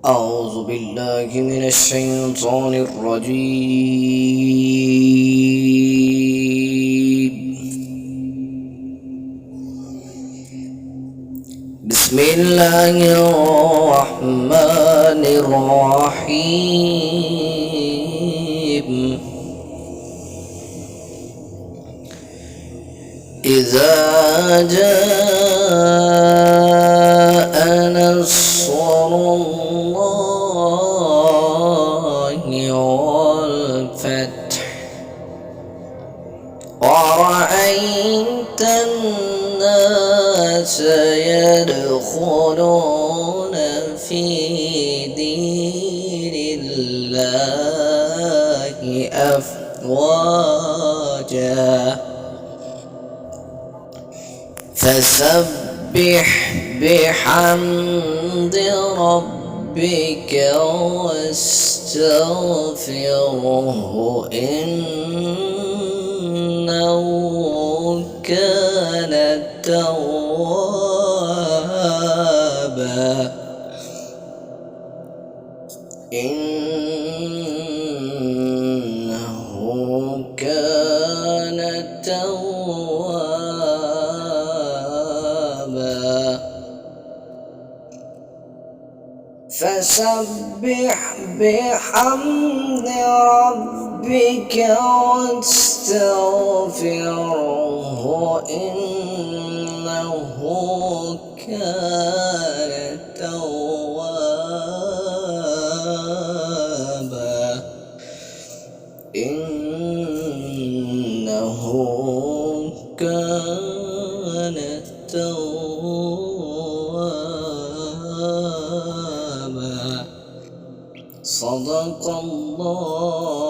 أعوذ بالله من الشيطان الرجيم. بسم الله الرحمن الرحيم. إذا جاء نصر الله والفتح ورأيت الناس يدخلون في دين الله أفواجا فسبح بحمد ربك واستغفره إنه كان توابا. إنه كان توابا. فسبح بحمد ربك واستغفره إنه كان توابا. إنه كان توابا. صدق الله